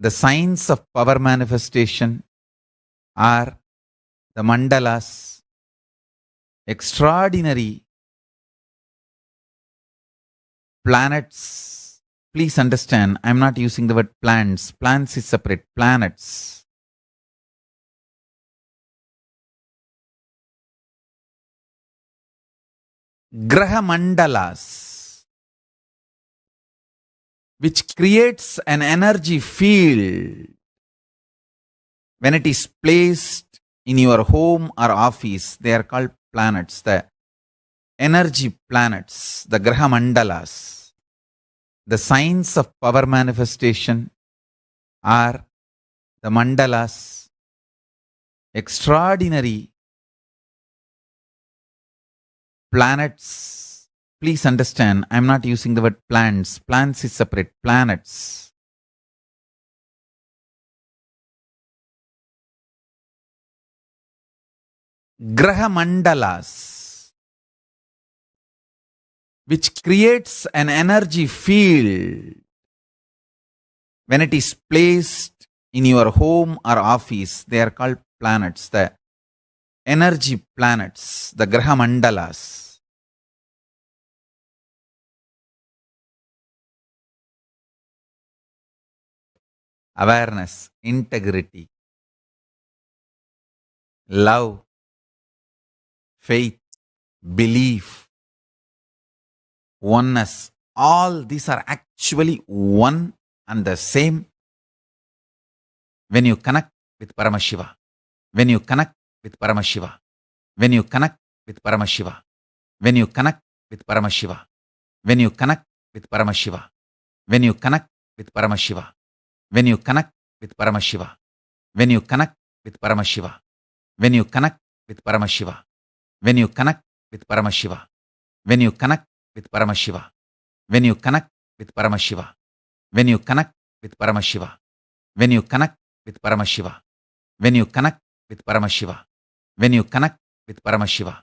The signs of power manifestation are the mandalas, extraordinary planets. Please understand, I'm not using the word plants. Plants is separate. Planets. Graha mandalas, which creates an energy field when it is placed in your home or office. They are called planets, the energy planets, the graha mandalas. The signs of power manifestation are the mandalas, extraordinary planets. Please understand, I'm not using the word plants. Plants is separate. Planets. Graha mandalas, which creates an energy field when it is placed in your home or office. They are called planets, the energy planets, the graha mandalas. Awareness, integrity, love, faith, belief, oneness. All these are actually one and the same when you connect with Paramashiva. When you connect with Paramashiva. When you connect with Paramashiva. When you connect with Paramashiva. When you connect with Paramashiva. When you connect with Paramashiva. When you connect with Paramashiva. When you connect with Paramashiva. When you connect with Paramashiva. When you connect with Paramashiva. When you connect with Paramashiva. When you connect with Paramashiva. When you connect with Paramashiva. When you connect with Paramashiva. When you connect with Paramashiva. When you connect with Paramashiva.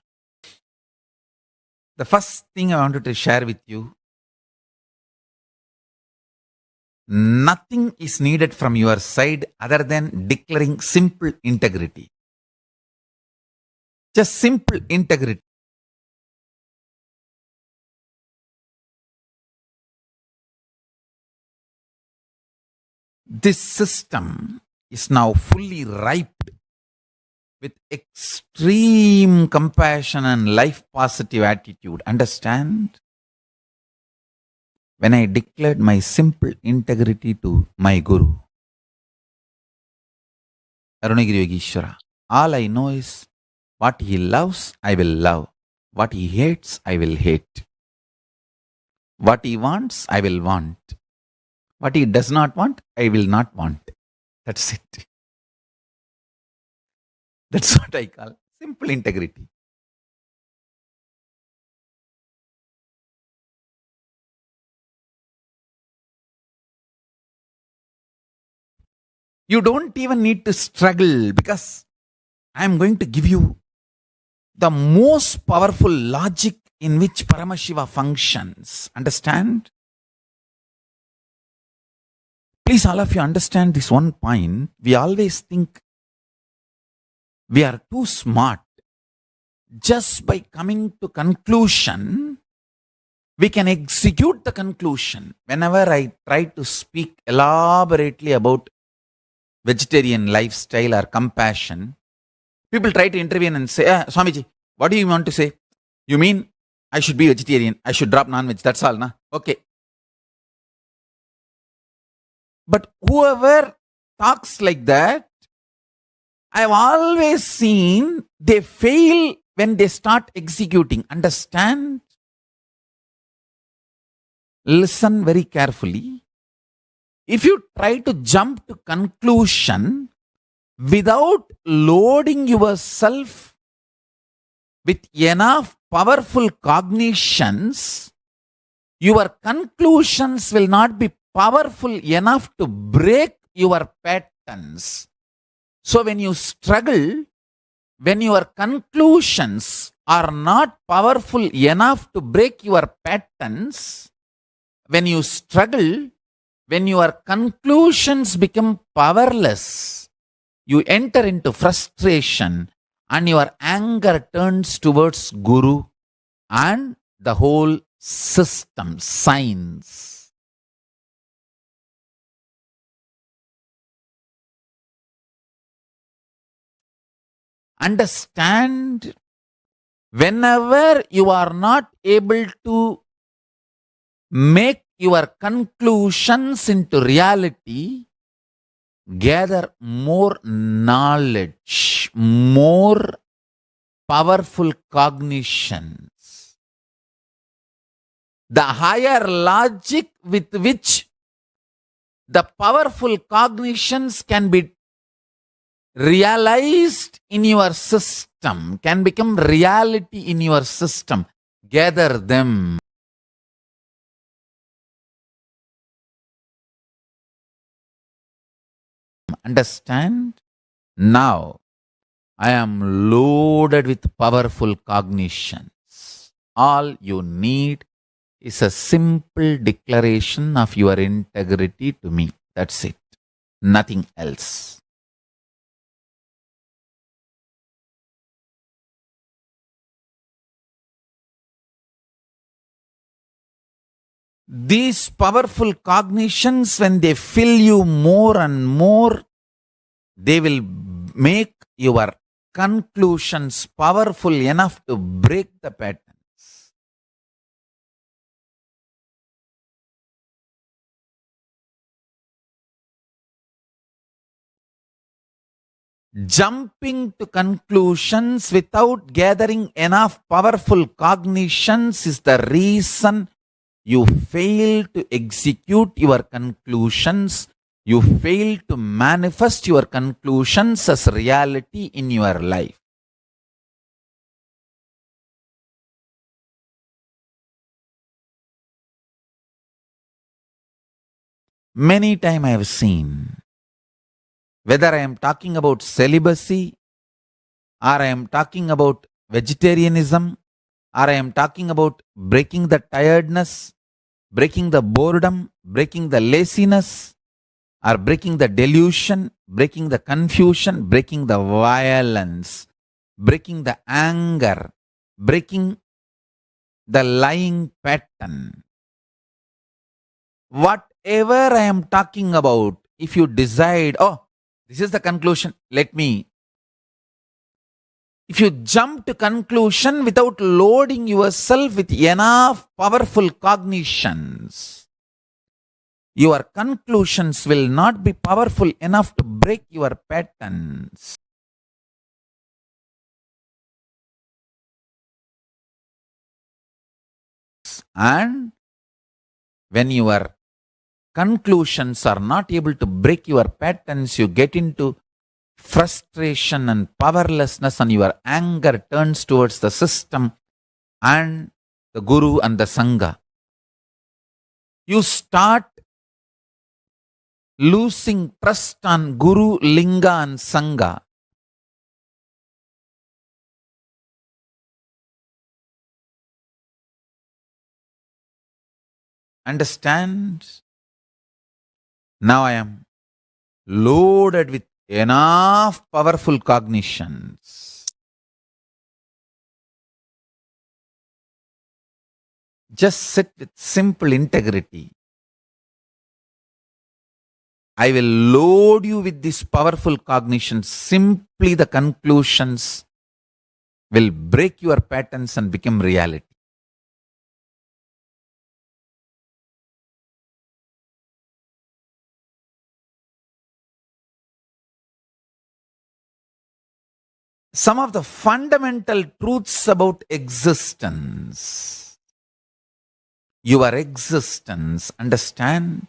The first thing I wanted to share with you, nothing is needed from your side other than declaring simple integrity. Just simple integrity. This system is now fully ripe with extreme compassion and life positive attitude. Understand? When I declared my simple integrity to my Guru, Arunagiri Yogeshwara, all I know is what he loves, I will love. What he hates, I will hate. What he wants, I will want. What he does not want, I will not want. That's it. That's what I call simple integrity. You don't even need to struggle, because I am going to give you the most powerful logic in which Paramashiva functions. Understand? Please, all of you understand this one point. We always think we are too smart. Just by coming to conclusion, we can execute the conclusion. Whenever I try to speak elaborately about vegetarian lifestyle or compassion, people try to intervene and say, Swamiji, what do you want to say? You mean I should be vegetarian, I should drop non-veg, that's all, na? Okay. But whoever talks like that, I've always seen they fail when they start executing. Understand? Listen very carefully. If you try to jump to conclusion without loading yourself with enough powerful cognitions, your conclusions will not be powerful enough to break your patterns. So when you struggle, when your conclusions are not powerful enough to break your patterns, when you struggle, When your conclusions become powerless, you enter into frustration and your anger turns towards Guru and the whole system, science. Understand, whenever you are not able to make your conclusions into reality, gather more knowledge, more powerful cognitions. The higher logic with which the powerful cognitions can be realized in your system, can become reality in your system. Gather them. Understand? Now, I am loaded with powerful cognitions. All you need is a simple declaration of your integrity to me. That's it. Nothing else. These powerful cognitions, when they fill you more and more, they will make your conclusions powerful enough to break the patterns. Jumping to conclusions without gathering enough powerful cognitions is the reason you fail to execute your conclusions. You fail to manifest your conclusions as reality in your life. Many times I have seen, whether I am talking about celibacy, or I am talking about vegetarianism, or I am talking about breaking the tiredness, breaking the boredom, breaking the laziness, or breaking the delusion, breaking the confusion, breaking the violence, breaking the anger, breaking the lying pattern. Whatever I am talking about, if you decide, oh, this is the conclusion, if you jump to conclusion without loading yourself with enough powerful cognitions, your conclusions will not be powerful enough to break your patterns. And when your conclusions are not able to break your patterns, you get into frustration and powerlessness, and your anger turns towards the system and the Guru and the Sangha. You start losing trust on Guru, Linga, and Sangha. Understand? Now I am loaded with enough powerful cognitions. Just sit with simple integrity. I will load you with this powerful cognition. Simply the conclusions will break your patterns and become reality. Some of the fundamental truths about existence. Your existence, understand?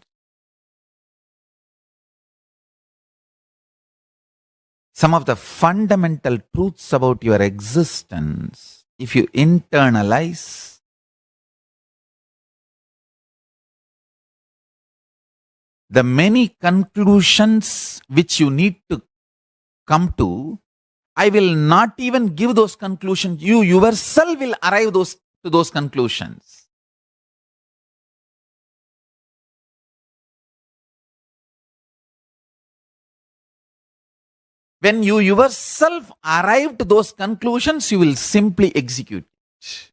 Some of the fundamental truths about your existence, if you internalize, the many conclusions which you need to come to, I will not even give those conclusions. You yourself will arrive to those conclusions. When you yourself arrive to those conclusions, you will simply execute it.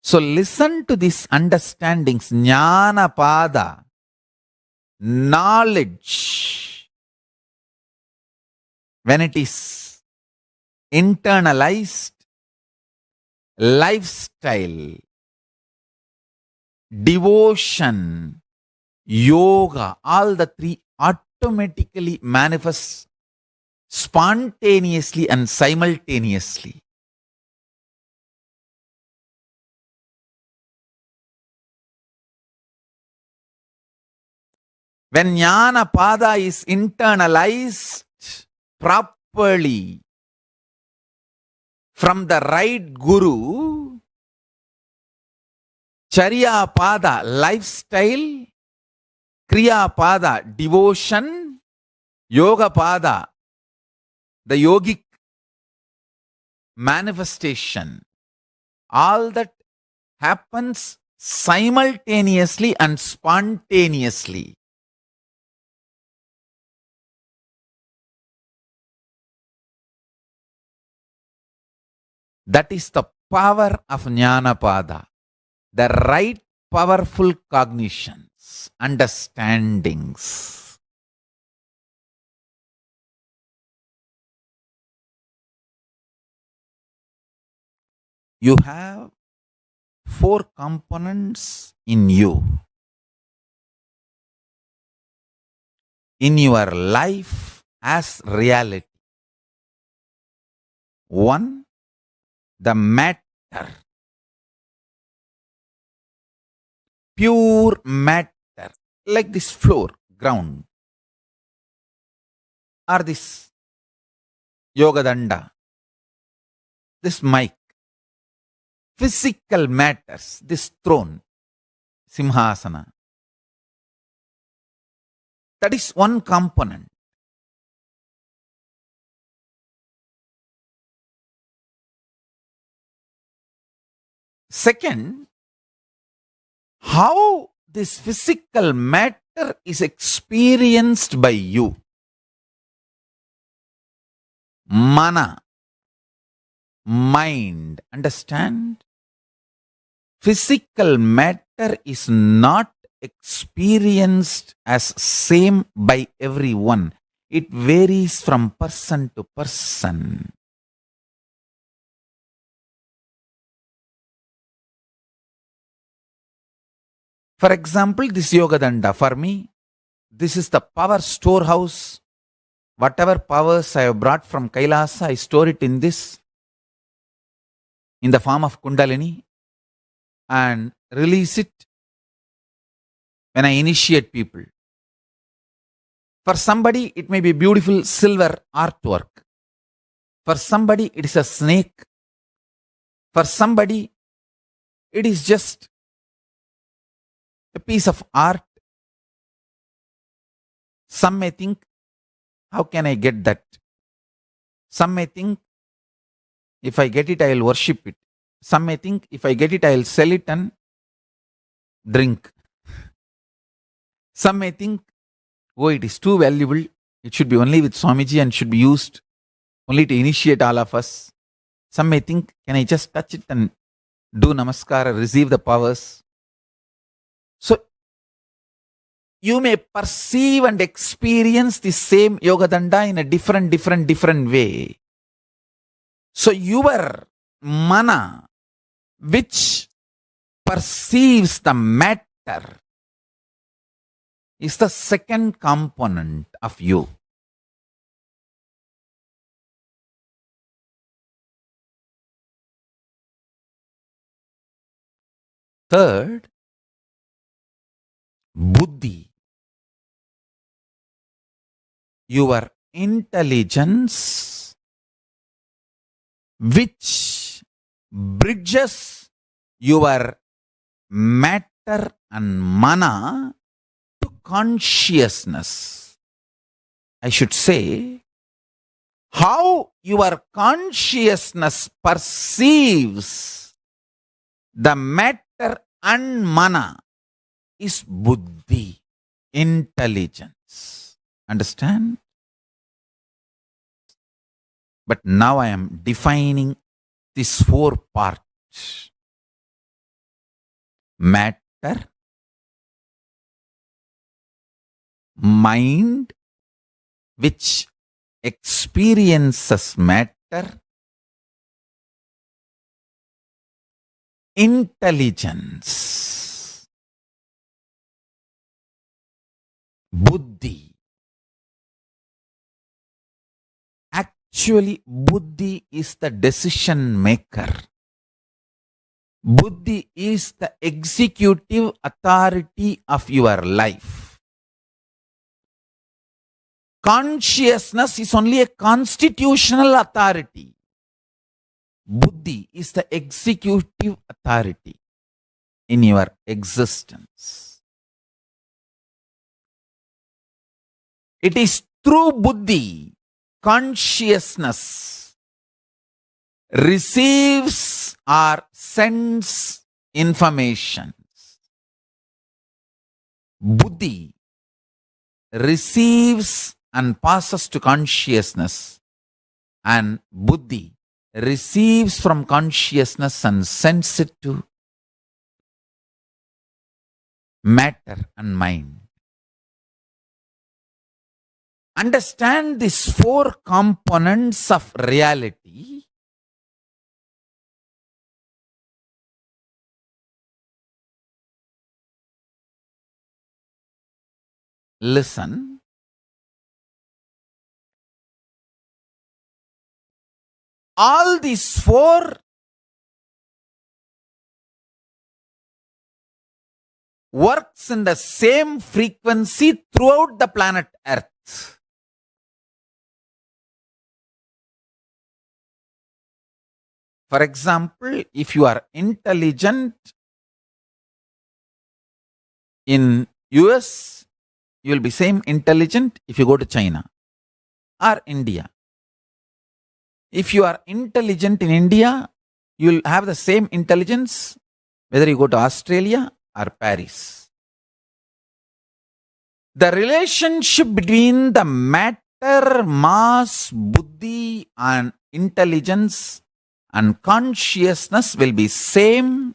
So listen to these understandings, jnana pada, knowledge. When it is internalized, lifestyle, devotion, yoga, all the three automatically manifest spontaneously and simultaneously. When jnana pada is internalized properly from the right guru, charya pada lifestyle, kriya pada devotion, yoga pada the yogic manifestation, all that happens simultaneously and spontaneously. That is the power of Jnanapada, the right powerful cognitions, understandings. You have 4 components in you. In your life as reality. 1, the matter. Pure matter. Like this floor, ground. Or this yoga danda. This mic. Physical matters. This throne. Simhasana. That is one component. Second, how this physical matter is experienced by you. Mana, mind, understand? Physical matter is not experienced as same by everyone. It varies from person to person. For example, this yoga danda, for me, this is the power storehouse. Whatever powers I have brought from Kailasa, I store it in this, in the form of Kundalini, and release it when I initiate people. For somebody, it may be beautiful silver artwork. For somebody, it is a snake. For somebody, it is just a piece of art. Some may think, how can I get that? Some may think, if I get it, I will worship it. Some may think, if I get it, I will sell it and drink. Some may think, oh, it is too valuable. It should be only with Swamiji and should be used only to initiate all of us. Some may think, can I just touch it and do namaskar, receive the powers? So, you may perceive and experience the same yoga danda in a different way. So, your mana, which perceives the matter, is the second component of you. Third, buddhi. Your intelligence, which bridges your matter and mana to consciousness. I should say, how your consciousness perceives the matter and mana is buddhi, intelligence. Understand? But now I am defining these four parts: matter, mind, which experiences matter, intelligence, buddhi. Actually, buddhi is the decision maker. Buddhi is the executive authority of your life. Consciousness is only a constitutional authority. Buddhi is the executive authority in your existence. It is through buddhi, consciousness receives or sends information. Buddhi receives and passes to consciousness, and buddhi receives from consciousness and sends it to matter and mind. Understand these four components of reality. Listen. All these four works in the same frequency throughout the planet Earth. For example, if you are intelligent in US, you will be same intelligent if you go to China or India. If you are intelligent in India, you will have the same intelligence whether you go to Australia or Paris. The relationship between the matter, mass, buddhi and intelligence and consciousness will be same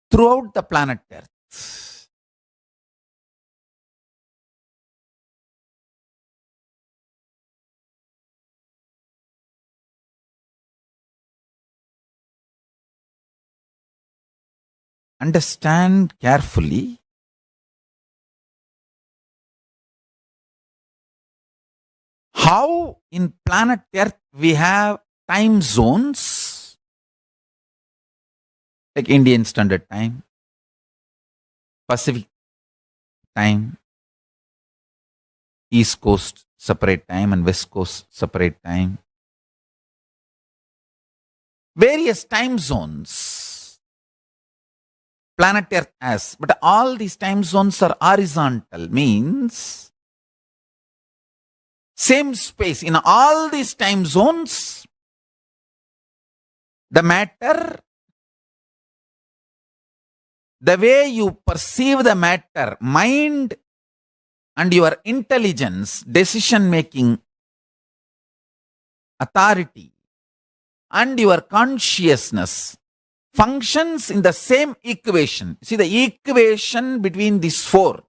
throughout the planet Earth. Understand carefully. How in planet Earth we have time zones like Indian Standard Time, Pacific Time, East Coast separate time and West Coast separate time. Various time zones planet Earth has, but all these time zones are horizontal, means same space. In all these time zones, the matter, the way you perceive the matter, mind and your intelligence, decision making authority and your consciousness functions in the same equation. See, the equation between these four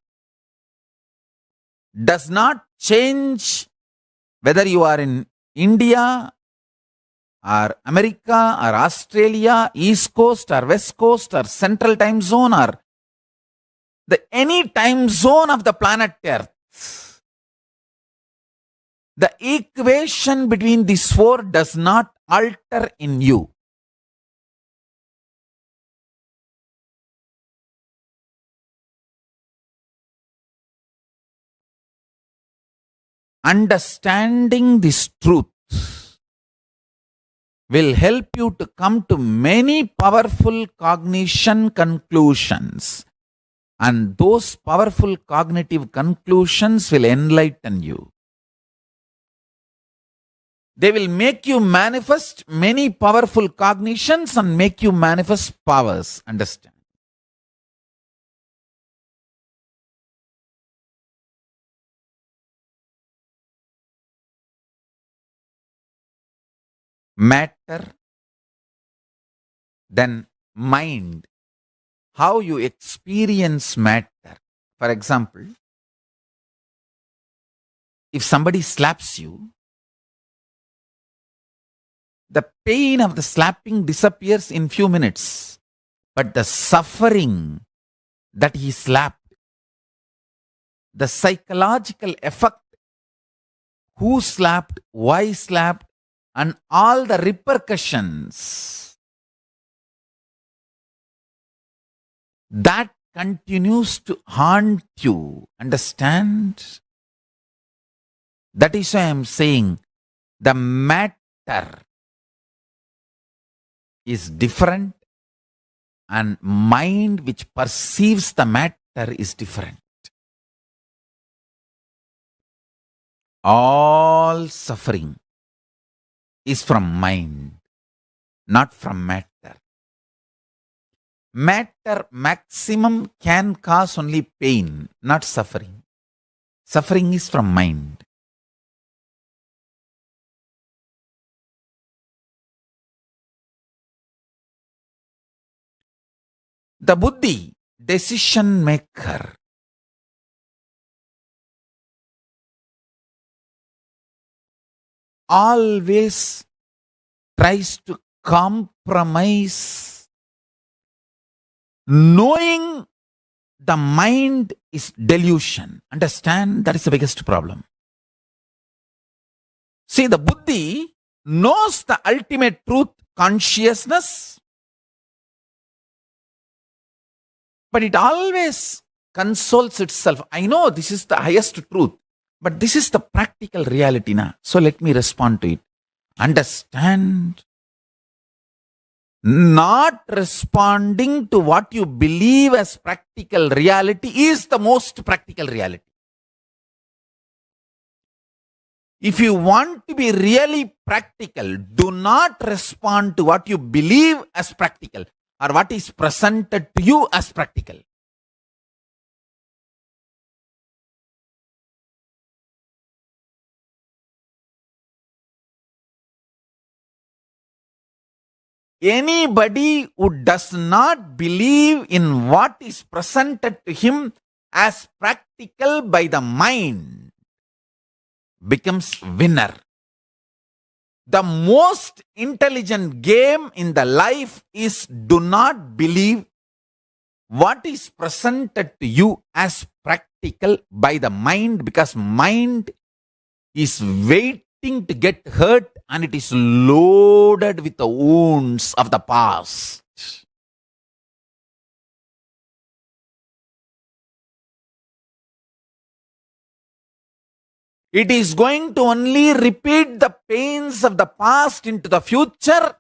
does not change whether you are in India or America or Australia, East Coast or West Coast or Central Time Zone or any time zone of the planet Earth. The equation between these four does not alter in you. Understanding this truth will help you to come to many powerful cognition conclusions, and those powerful cognitive conclusions will enlighten you. They will make you manifest many powerful cognitions and make you manifest powers. Understand? matter, then mind, how you experience matter. For example, if somebody slaps you, the pain of the slapping disappears in few minutes, but the suffering that he slapped, the psychological effect, who slapped, why slapped, and all the repercussions, that continues to haunt you. Understand? That is why I am saying the matter is different and mind which perceives the matter is different. All suffering is from mind, not from matter. Matter maximum can cause only pain, not suffering. Suffering is from mind. The buddhi, decision maker, always tries to compromise, knowing the mind is delusion. Understand? That is the biggest problem. See, the buddhi knows the ultimate truth, consciousness, but it always consoles itself. I know this is the highest truth, but this is the practical reality now. So let me respond to it. Understand? Not responding to what you believe as practical reality is the most practical reality. If you want to be really practical, do not respond to what you believe as practical or what is presented to you as practical. Anybody who does not believe in what is presented to him as practical by the mind becomes winner. The most intelligent game in the life is do not believe what is presented to you as practical by the mind, because mind is waiting to get hurt and it is loaded with the wounds of the past. It is going to only repeat the pains of the past into the future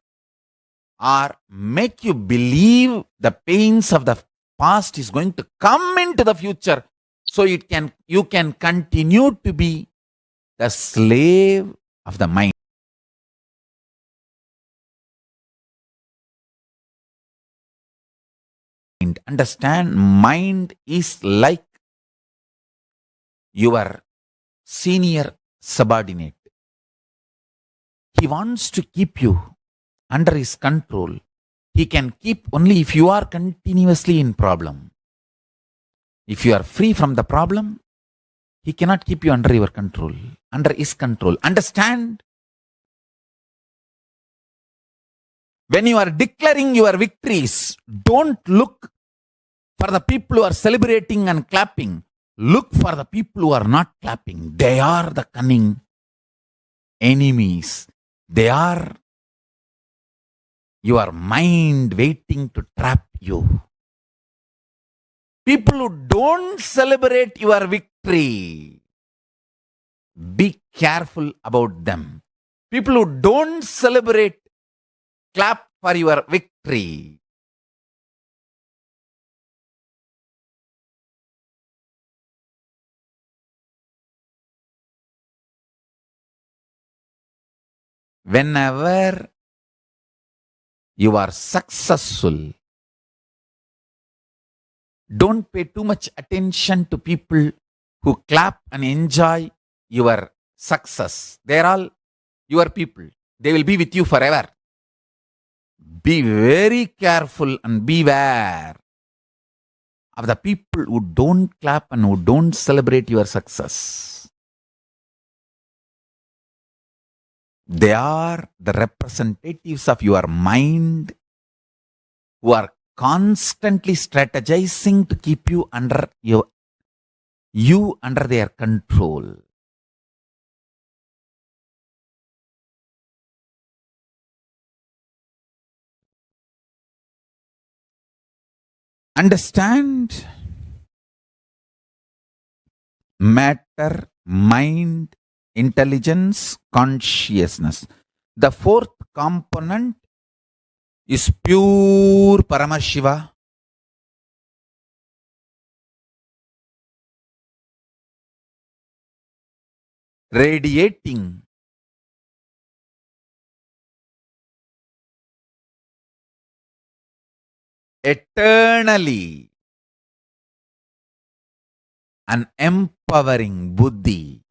or make you believe the pains of the past is going to come into the future so you can continue to be the slave of the mind. Understand, mind is like your senior subordinate. He wants to keep you under his control. He can keep only if you are continuously in problem. If you are free from the problem, he cannot keep you under your control, under his control. Understand? When you are declaring your victories, don't look for the people who are celebrating and clapping. Look for the people who are not clapping. They are the cunning enemies. They are your mind waiting to trap you. People who don't celebrate your victory, be careful about them. People who don't celebrate, clap for your victory. Whenever you are successful, don't pay too much attention to people who clap and enjoy your success. They are all your people. They will be with you forever. Be very careful and beware of the people who don't clap and who don't celebrate your success. They are the representatives of your mind who are constantly strategizing to keep you under their control. Understand matter, mind, intelligence, consciousness. The fourth component is pure Paramashiva. Radiating eternally and empowering buddhi,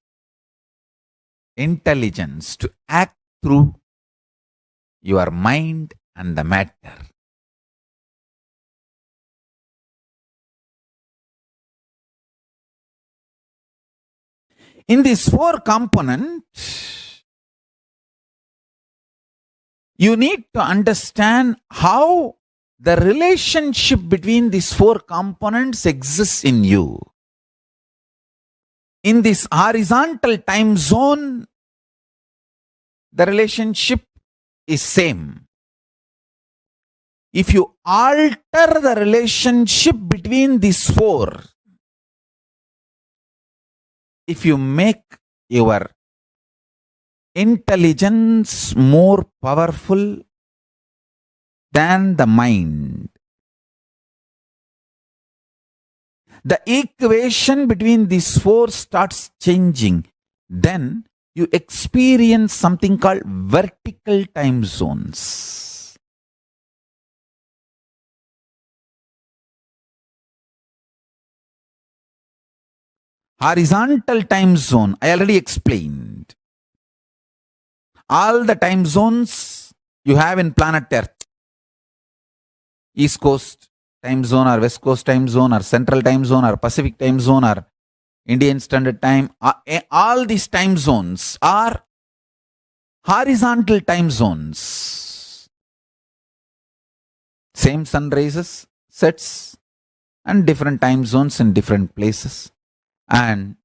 intelligence to act through your mind and the matter. In these four components, you need to understand how the relationship between these four components exists in you. In this horizontal time zone, the relationship is same. If you alter the relationship between these four, if you make your intelligence more powerful than the mind, the equation between these four starts changing. Then you experience something called vertical time zones. Horizontal time zone, I already explained. All the time zones you have in planet Earth, East Coast time zone or West Coast time zone or Central time zone or Pacific time zone or Indian Standard Time, all these time zones are horizontal time zones. Same sun rises, sets, and different time zones in different places. And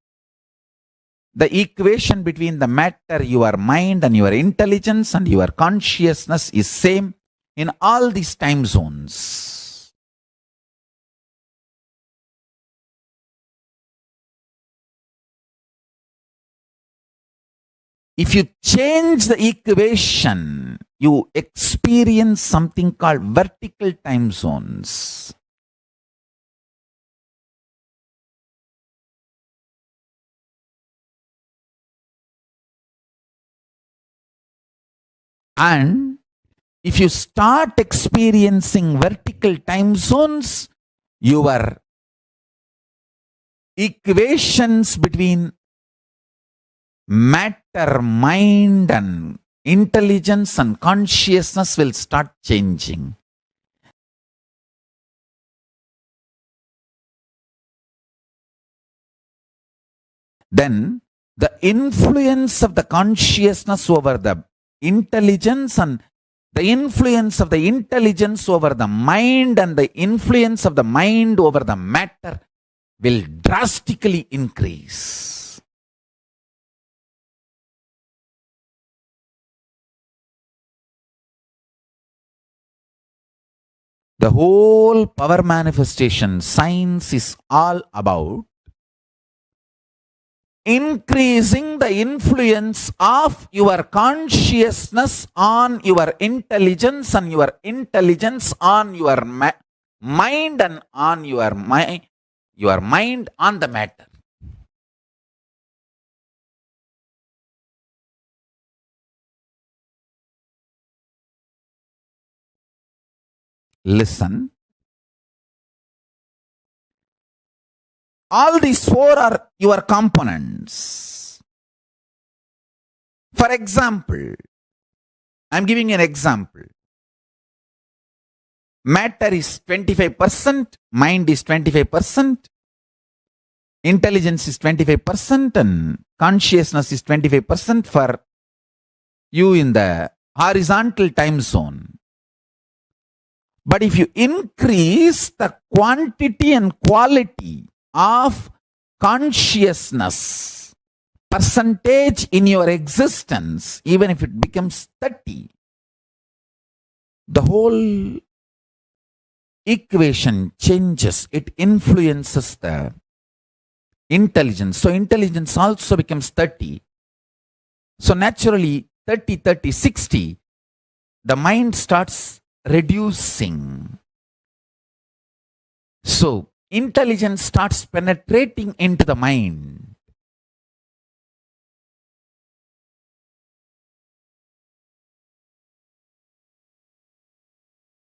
the equation between the matter, your mind, and your intelligence and your consciousness is same in all these time zones. If you change the equation, you experience something called vertical time zones. And if you start experiencing vertical time zones, your equations between matter, mind, and intelligence and consciousness will start changing. Then the influence of the consciousness over the intelligence and the influence of the intelligence over the mind and the influence of the mind over the matter will drastically increase. The whole power manifestation science is all about increasing the influence of your consciousness on your intelligence and your intelligence on your mind and on your mind on the matter. Listen. All these four are your components. For example, I'm giving you an example. Matter is 25%, mind is 25%, intelligence is 25%, and consciousness is 25% for you in the horizontal time zone. But if you increase the quantity and quality of consciousness percentage in your existence, even if it becomes 30, the whole equation changes. It influences the intelligence. So intelligence also becomes 30. So naturally 30, 30, 60, the mind starts reducing. So intelligence starts penetrating into the mind.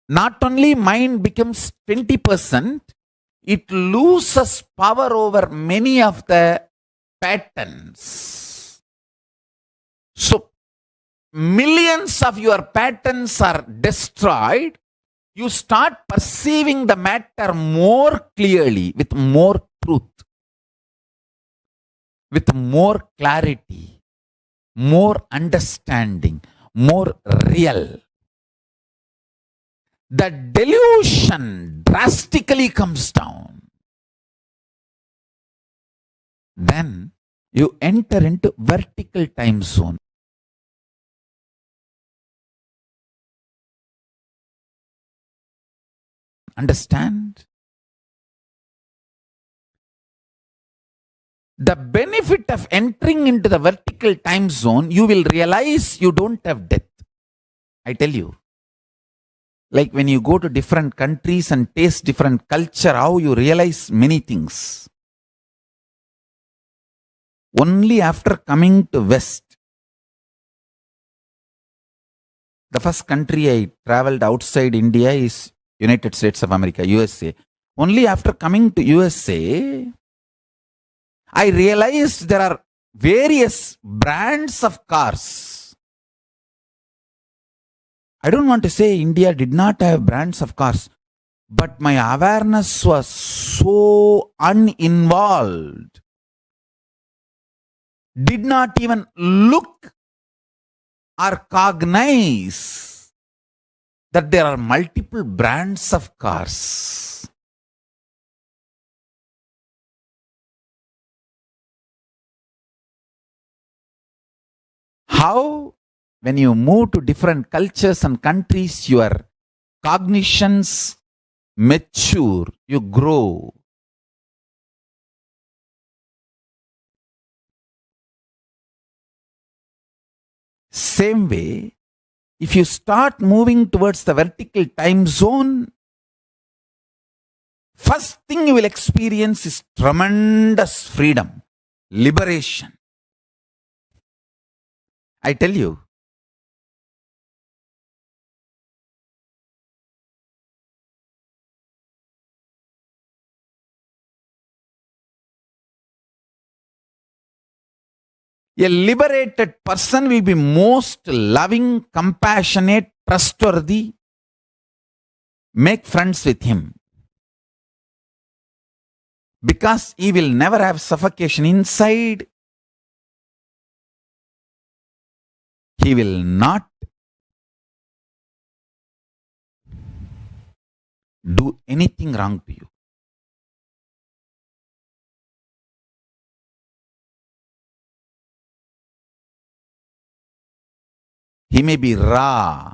Not only mind becomes 20%, it loses power over many of the patterns. So millions of your patterns are destroyed. You start perceiving the matter more clearly, with more truth, with more clarity, more understanding, more real. The delusion drastically comes down. Then you enter into vertical time zone. Understand? The benefit of entering into the vertical time zone, you will realize you don't have death. I tell you. Like when you go to different countries and taste different culture, how you realize many things. Only after coming to West, the first country I traveled outside India is United States of America, USA. Only after coming to USA, I realized there are various brands of cars. I don't want to say India did not have brands of cars, but my awareness was so uninvolved. Did not even look or cognize that there are multiple brands of cars. How, when you move to different cultures and countries, your cognitions mature, you grow. Same way, if you start moving towards the vertical time zone, first thing you will experience is tremendous freedom, liberation. I tell you. A liberated person will be most loving, compassionate, trustworthy. Make friends with him. Because he will never have suffocation inside. He will not do anything wrong to you. He may be raw.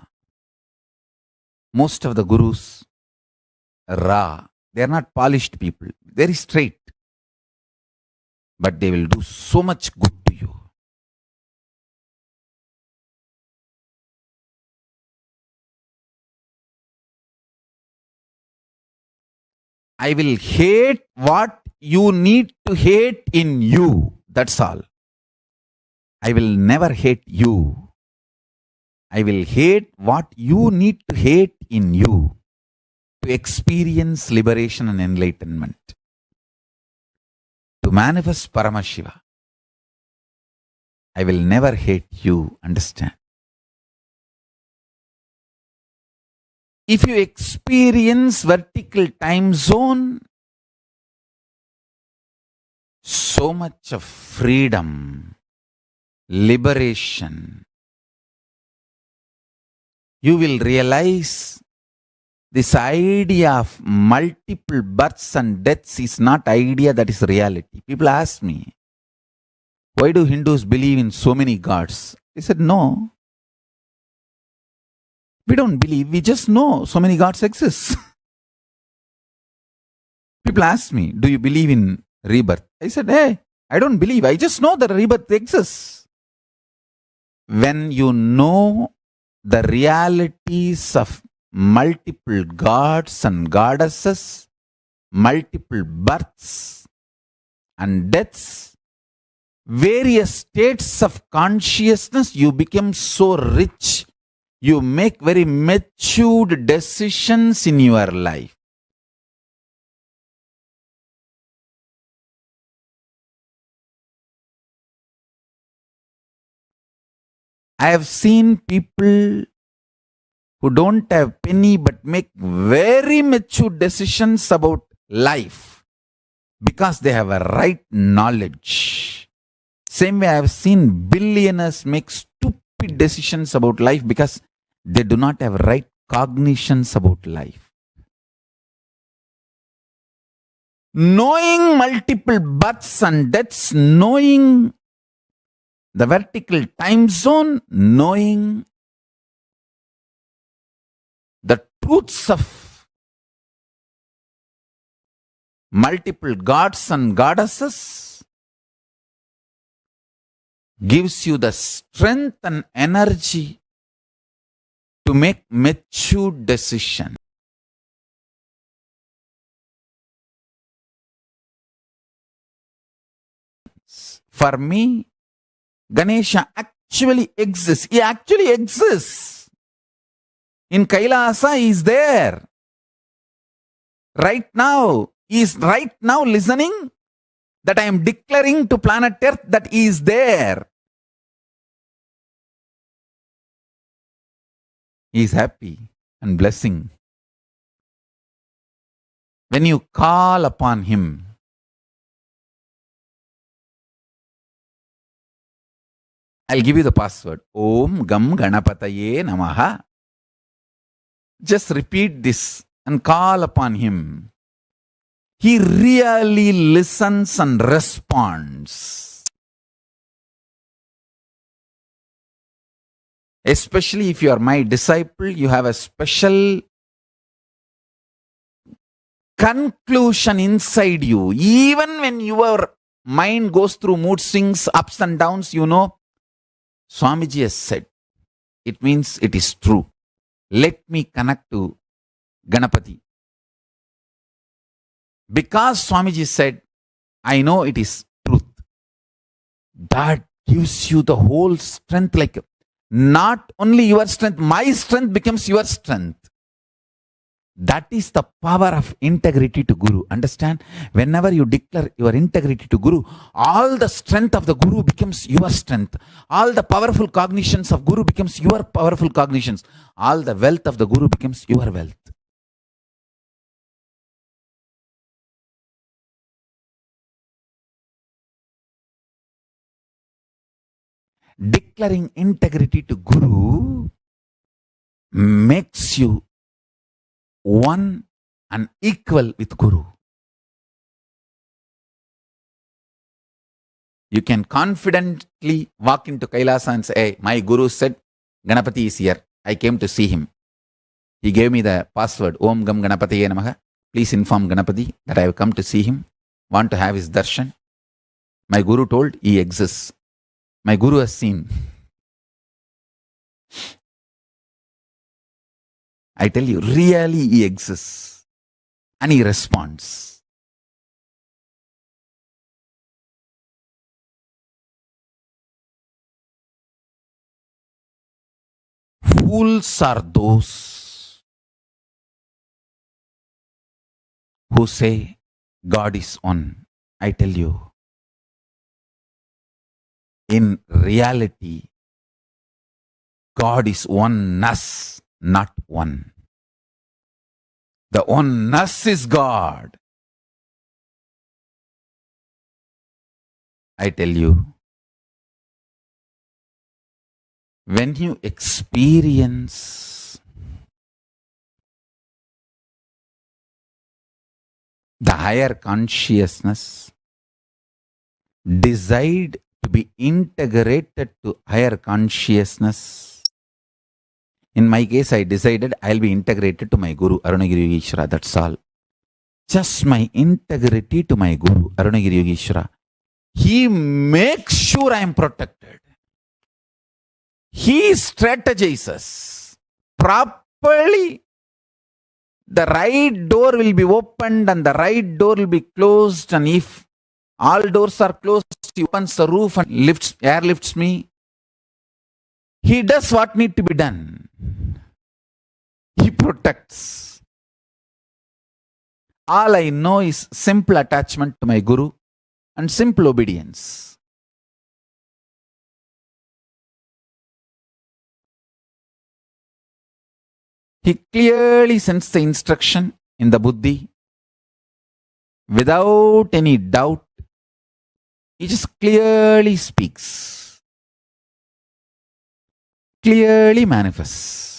Most of the gurus, raw. They are not polished people. Very straight. But they will do so much good to you. I will hate what you need to hate in you. That's all. I will never hate you. I will hate what you need to hate in you to experience liberation and enlightenment. To manifest Paramashiva. I will never hate you. Understand? If you experience vertical time zone, so much of freedom, liberation, you will realize this idea of multiple births and deaths is not idea, that is reality. People ask me, why do Hindus believe in so many gods? I said, no. We don't believe, we just know so many gods exist. People ask me, do you believe in rebirth? I said, hey, I don't believe, I just know that rebirth exists. When you know the realities of multiple gods and goddesses, multiple births and deaths, various states of consciousness, you become so rich. You make very matured decisions in your life. I have seen people who don't have penny but make very mature decisions about life because they have a right knowledge. Same way I have seen billionaires make stupid decisions about life because they do not have right cognitions about life. Knowing multiple births and deaths, knowing the vertical time zone, knowing the truths of multiple gods and goddesses gives you the strength and energy to make mature decisions. For me, Ganesha actually exists. He actually exists. In Kailasa, he is there. Right now, he is right now listening that I am declaring to planet Earth that he is there. He is happy and blessing. When you call upon him, I'll give you the password. Om Gam Ganapataye Namaha. Just repeat this and call upon him. He really listens and responds. Especially if you are my disciple, you have a special conclusion inside you. Even when your mind goes through mood swings, ups and downs, you know, Swamiji has said, it means it is true. Let me connect to Ganapati. Because Swamiji said, I know it is truth. That gives you the whole strength, like not only your strength, my strength becomes your strength. That is the power of integrity to Guru. Understand? Whenever you declare your integrity to Guru, all the strength of the Guru becomes your strength. All the powerful cognitions of Guru becomes your powerful cognitions. All the wealth of the Guru becomes your wealth. Declaring integrity to Guru makes you one and equal with Guru. You can confidently walk into Kailasa and say, hey, my Guru said Ganapati is here. I came to see him. He gave me the password, Om Gam Ganapatiye Namaha. Please inform Ganapati that I have come to see him, want to have his darshan. My Guru told he exists. My Guru has seen. I tell you, really he exists. And he responds. Fools are those who say God is one. I tell you, in reality, God is oneness, not one. The oneness is God. I tell you, when you experience the higher consciousness, decide to be integrated to higher consciousness. In my case, I decided I'll be integrated to my Guru, Arunagiri Yogeshwara. That's all. Just my integrity to my Guru, Arunagiri Yogeshwara. He makes sure I am protected. He strategizes properly. The right door will be opened and the right door will be closed. And if all doors are closed, he opens the roof and airlifts me. He does what needs to be done. He protects. All I know is simple attachment to my Guru and simple obedience. He clearly sends the instruction in the buddhi without any doubt. He just clearly speaks, clearly manifests.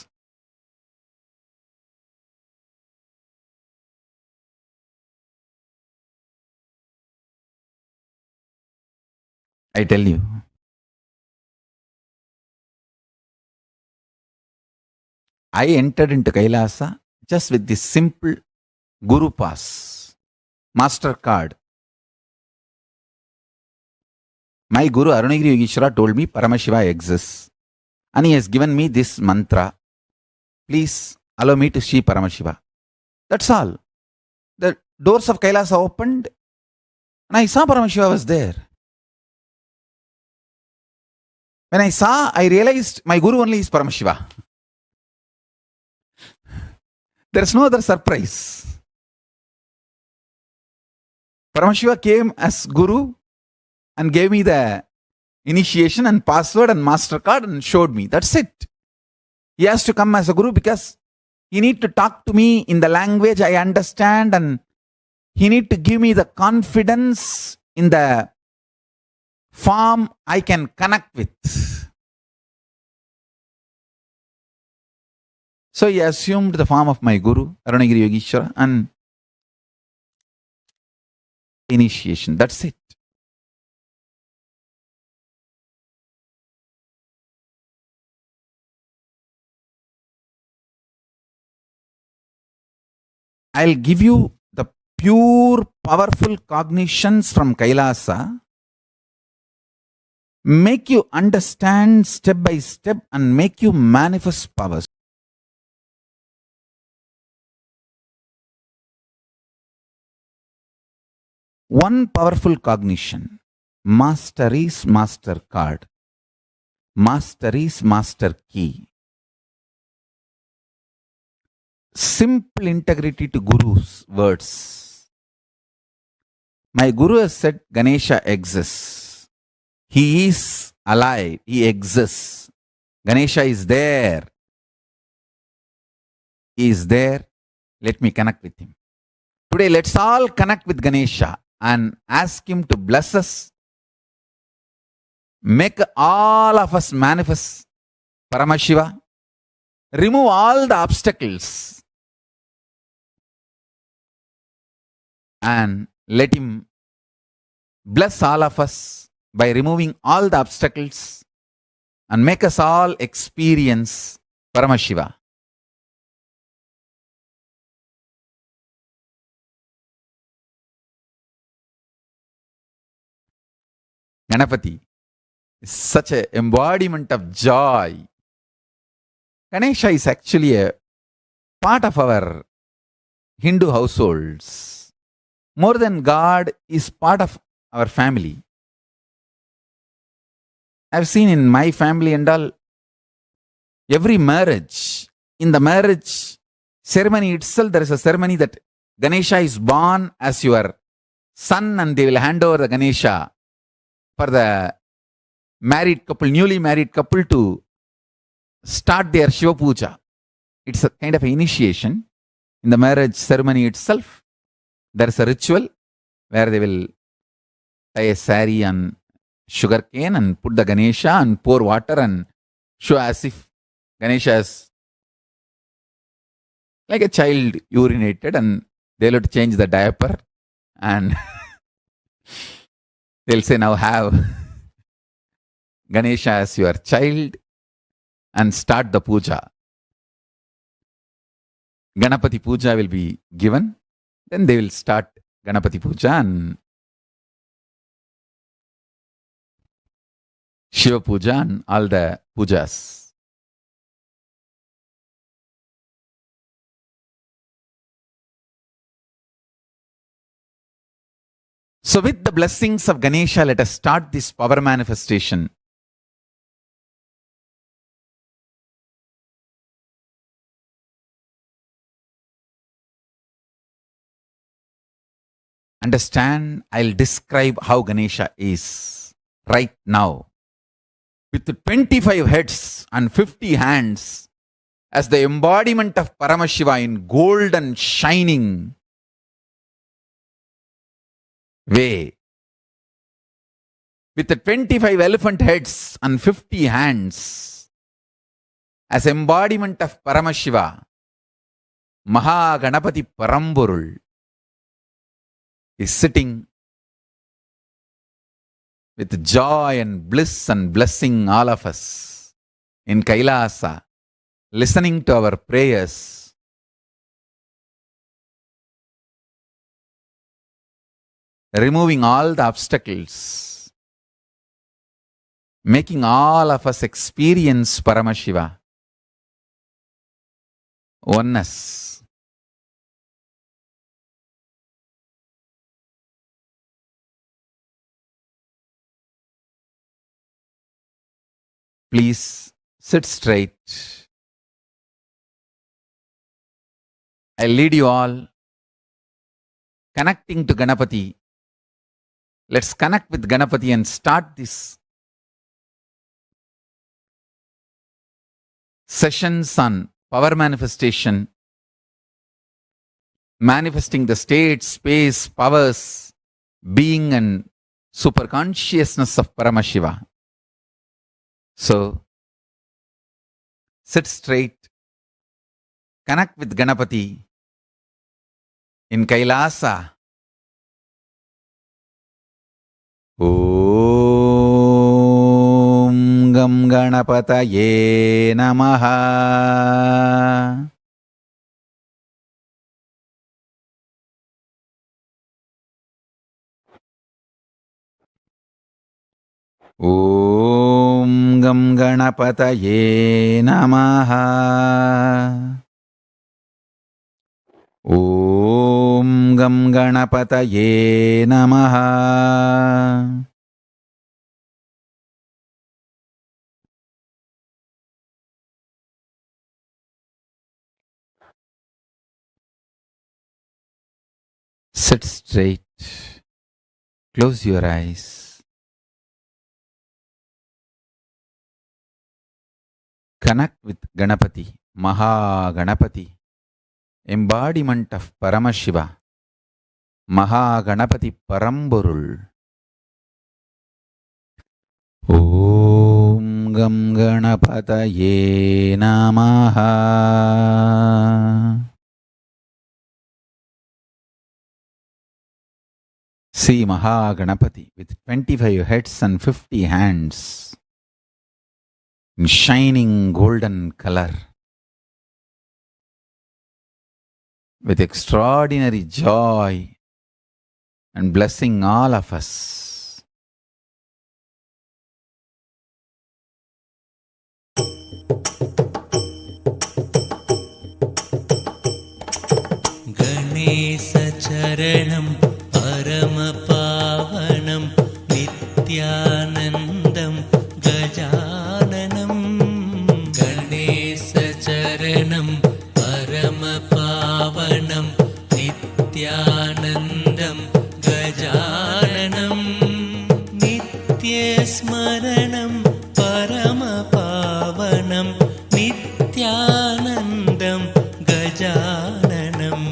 I tell you, I entered into Kailasa just with this simple Guru Pass, Master Card. My Guru Arunagiri Yogeshwara told me Paramashiva exists and he has given me this mantra. Please allow me to see Paramashiva. That's all. The doors of Kailasa opened and I saw Paramashiva was there. When I saw, I realized my Guru only is Paramashiva. There is no other surprise. Paramashiva came as Guru and gave me the initiation and password and MasterCard and showed me. That's it. He has to come as a Guru because he need to talk to me in the language I understand and he need to give me the confidence in the form I can connect with. So he assumed the form of my Guru, Arunagiri Yogeshwara, and initiation. That's it. I'll give you the pure, powerful cognitions from Kailasa, make you understand step by step and make you manifest powers. One powerful cognition. Master is Master Card. Master is Master Key. Simple integrity to Guru's words. My Guru has said Ganesha exists. He is alive. He exists. Ganesha is there. He is there. Let me connect with him. Today, let's all connect with Ganesha and ask him to bless us. Make all of us manifest Paramashiva. Remove all the obstacles. And let him bless all of us by removing all the obstacles and make us all experience Paramashiva. Ganapati is such an embodiment of joy. Ganesha is actually a part of our Hindu households. More than God, is part of our family. I've seen in my family and all, every marriage, in the marriage ceremony itself, there is a ceremony that Ganesha is born as your son and they will hand over the Ganesha for the married couple, newly married couple to start their Shiva Puja. It's a kind of an initiation In the marriage ceremony itself, there is a ritual where they will tie a sari on sugar cane and put the Ganesha and pour water and show as if Ganesha is like a child urinated, and they'll have to change the diaper and they'll say, now have Ganesha as your child and start the puja. Ganapati puja will be given. Then they will start Ganapati puja and Shiva puja and all the pujas. So with the blessings of Ganesha, let us start this power manifestation. Understand, I'll describe how Ganesha is right now. With 25 heads and 50 hands, as the embodiment of Paramashiva in gold and shining way. With 25 elephant heads and 50 hands, as embodiment of Paramashiva, Mahaganapati Paramburul is sitting with joy and bliss and blessing all of us in Kailasa, listening to our prayers. Removing all the obstacles, making all of us experience Paramashiva, oneness. Please sit straight. I'll lead you all connecting to Ganapati. Let's connect with Ganapati and start this sessions on power manifestation, manifesting the state, space, powers, being and superconsciousness of Paramashiva. So, sit straight, connect with Ganapati in Kailasa. Om Gam Ganapataye Namaha. Om Gam Ganapataye Namaha. Om Gam Ganapataye Namaha. Sit straight. Close your eyes. Connect with Ganapati, Mahaganapati, embodiment of Paramashiva, Mahaganapati Paramburul. Om Gam Ganapataye Namaha. See Mahaganapati with 25 heads and 50 hands in shining golden color, with extraordinary joy and blessing all of us. Ganesha Charanam Paramapavanam Nityanandam Gajananam. Ganesha Charanam Paramapavanam Nityanandam Gajananam. Nityasmaranam Paramapavanam Nityanandam Gajananam.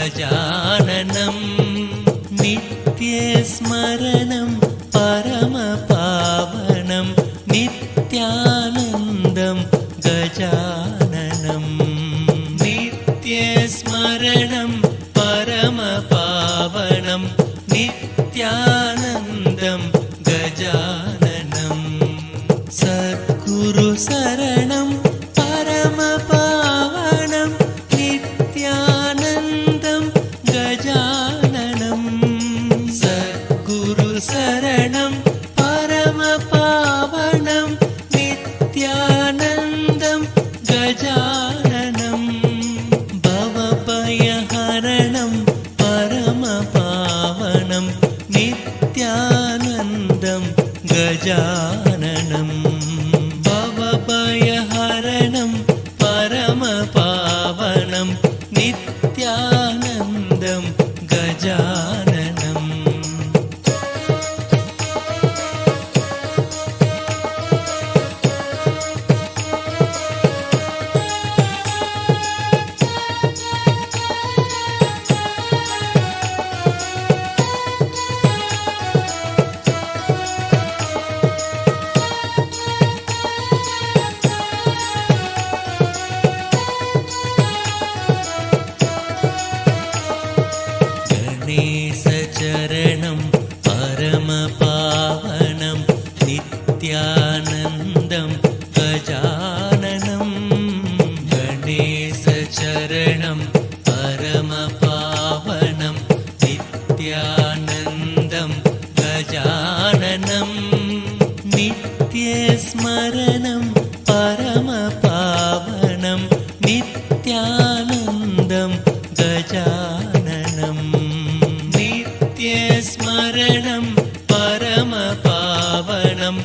गजाननं नित्यस्मरणं परमपावनं नित्यानन्दं गजाननं नित्यस्मरणं परमपावनं नित्यानन्दं गजाननं सद्गुरुशरणं परमपावनं नित्यानन्दं गजाननं सद्गुरुशरणं परमपावनं नित्यानन्दं गजाननं भवभयहरणं परमपावनं नित्यानन्दं गजाननं भवभयहरणं परमपावनं नित्यानन्दं गजाननम् गणेशचरणं परमपावनं नित्यानन्दं गजाननं गणेशचरणं परमपावनं नित्यानन्दं गजाननं नित्यस्मरणं परमपावनं नित्यानन्दं गजाननं नित्यस्मरणं परमपावनं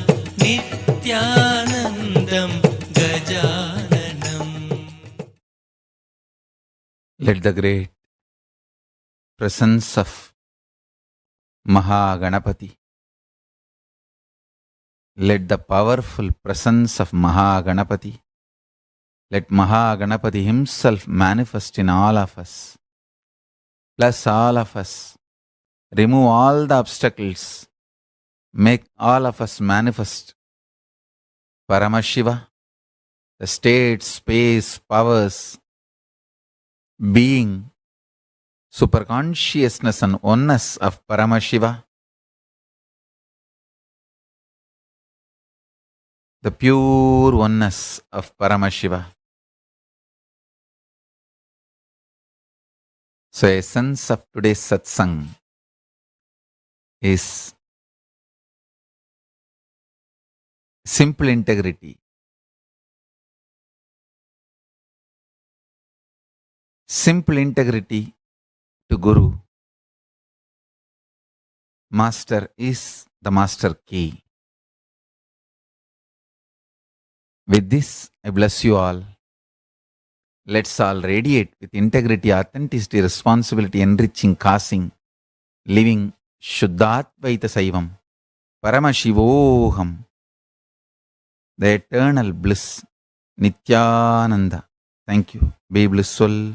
नित्यानन्दं गजाननम्. Let the great presence of Mahaganapati, let the powerful presence of Mahaganapati, let Mahaganapati himself manifest in all of us. Bless all of us. Remove all the obstacles. Make all of us manifest Paramashiva, the state, space, powers, being, superconsciousness and oneness of Paramashiva, the pure oneness of Paramashiva. So, essence of today's satsang is simple integrity. Simple integrity to Guru. Master is the master key. With this, I bless you all. Let's all radiate with integrity, authenticity, responsibility, enriching, causing, living Shuddhatvaita Saivam, Paramashivoham, the eternal bliss, Nityananda. Thank you. Be blissful.